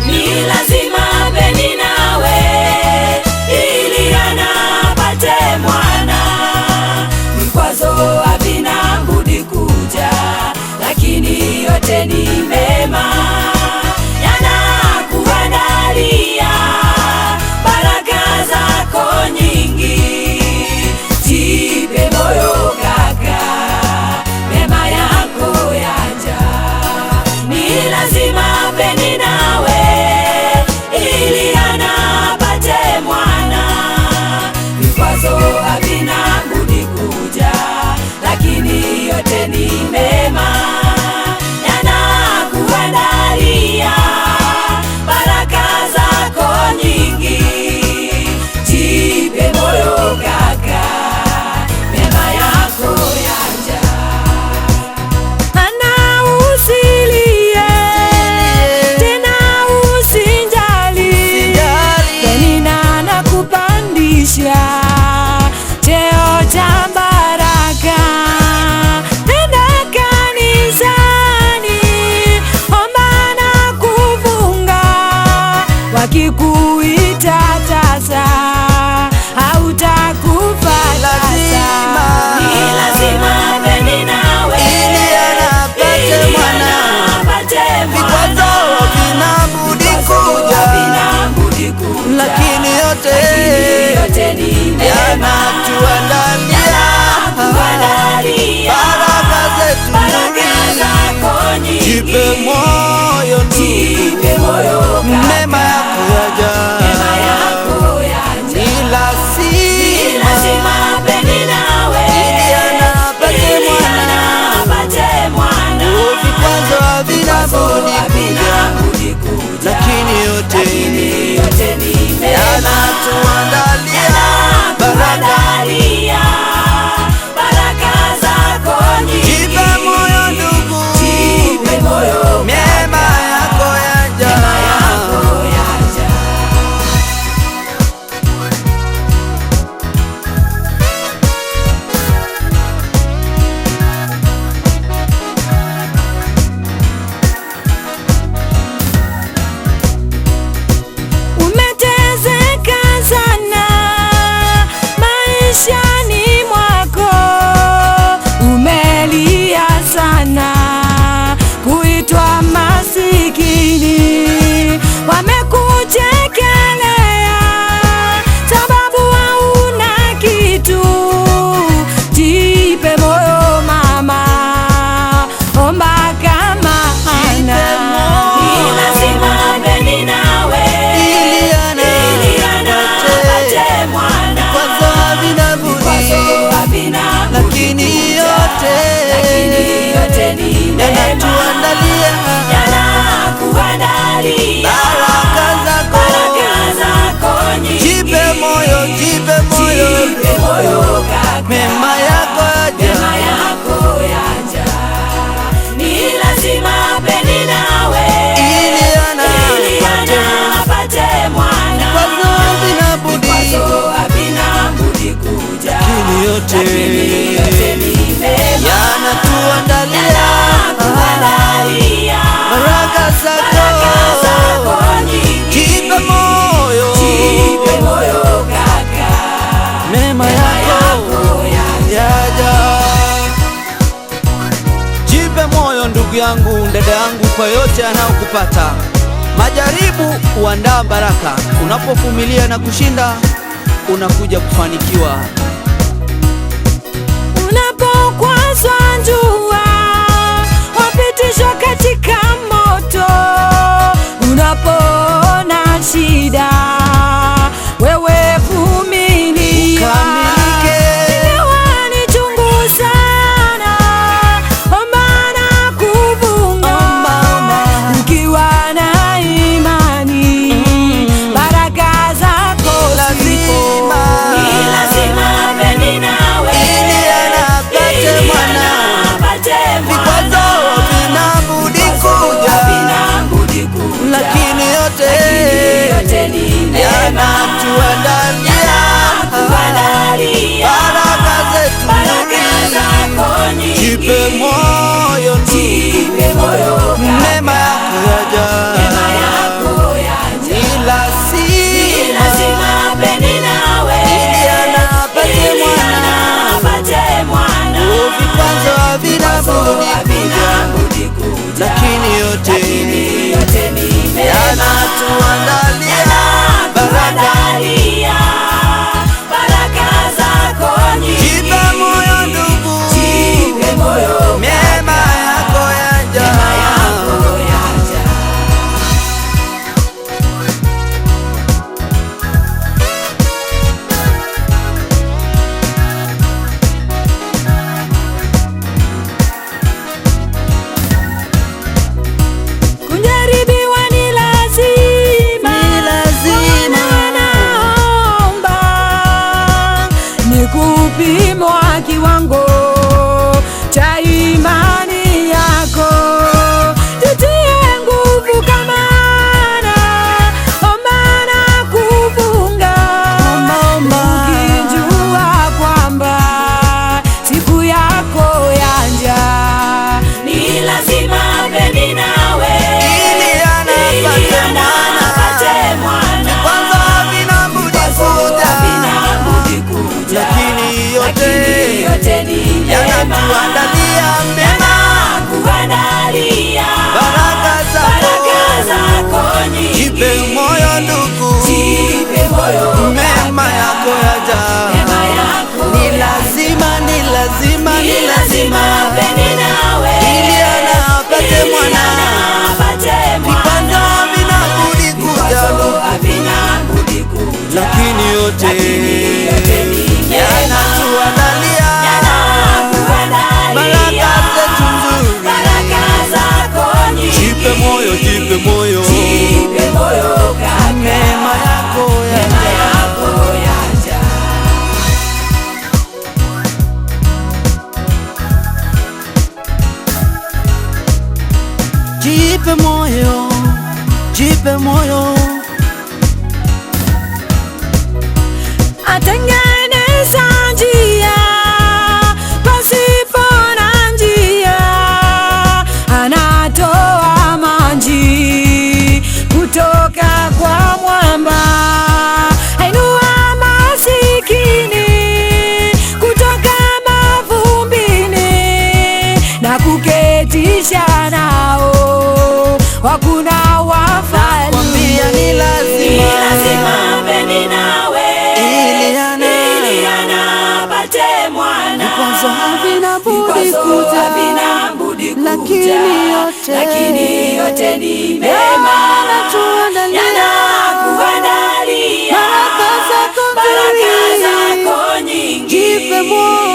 Ni lazima Penina we ili apate mwana. Vikwazo havina budi kuja, lakini yote ni mema, yanakuandalia baraka zako nyingi. Jipe moyo kaka, mema yako yaja. Ni lazima Penina we ili apate mwana. Vikwazo havina budi kuja, lakini yote ni mema, yanakuandalia baraka zako nyingi. Jipe moyo kaka, mema yako yaja. Mana usilie tena usinjali, Penina nakupandisha cheo cha baraka. Nenda kanisani, omba na kufunga, wakikuita tasa hautakufa tasa. Ni lazima Penina we ili apate mwana. Vikwazo havina budi kuja, lakini yote ni mema, yanatuandalia baraka zetu nzuri. Jipe moyo ndugu, mema yako yaja. Ni lazima Penina we ili apate mwana. Vikwazo havina budi kuja, lakini yote ni mema, yanatuandalia baraka zako nyingi. Jipe moyo ndugu, mema yako yaja. Umetezeka sana maishani mwako, umelia sana kuitwa masikini, wamekuchekelea sababu hauna kitu. Jipe moyo mama, omba kama Hana. Ni lazima Penina we ili apate mwana. Vikwazo havina budi, lakini yote ni mema, yanatuandalia yanakuandalia baraka zako nyingi. Jipe moyo kaka, mema yako yaja. Ni lazima Penina we ili apate mwana. Vikwazo havina budi kuja, lakini yote ni mema, yanatuandalia baraka zako nyingi. Jipe moyo kaka, mema yako yaja. Jipe moyo ndugu yangu, dada yangu, kwa yote yanayokupata. Majaribu huandaa baraka. Unapovumilia na kushinda, unakuja kufanikiwa. Unapokwazwa jua, wapitishwa katika moto. Unapoona shida, wewe vumilia. Ingawa ni chungu sana, omba na kufunga, ukiwa na imani baraka zako zipo. Ni lazima Penina we ili apate mwana. Vikwazo havina budi kuja, lakini yote yote yanatuandalia baraka zetu nzuri. Jipe moyo, jipe moyo, neema yako yaja. Jipe moyo, jipe moyo. Atengeneza njia pasipo na njia, anatoa maji kutoka kwa mwamba, ainua masikini kutoka mavumbini na kuketisha nao wakuna wafalme. Ni lazima mimi nawe ili anapate mwana, vikwazo havina budi kuja, lakini yote ni mema, yanakuandalia baraka zako nyingi. Jipe moyo.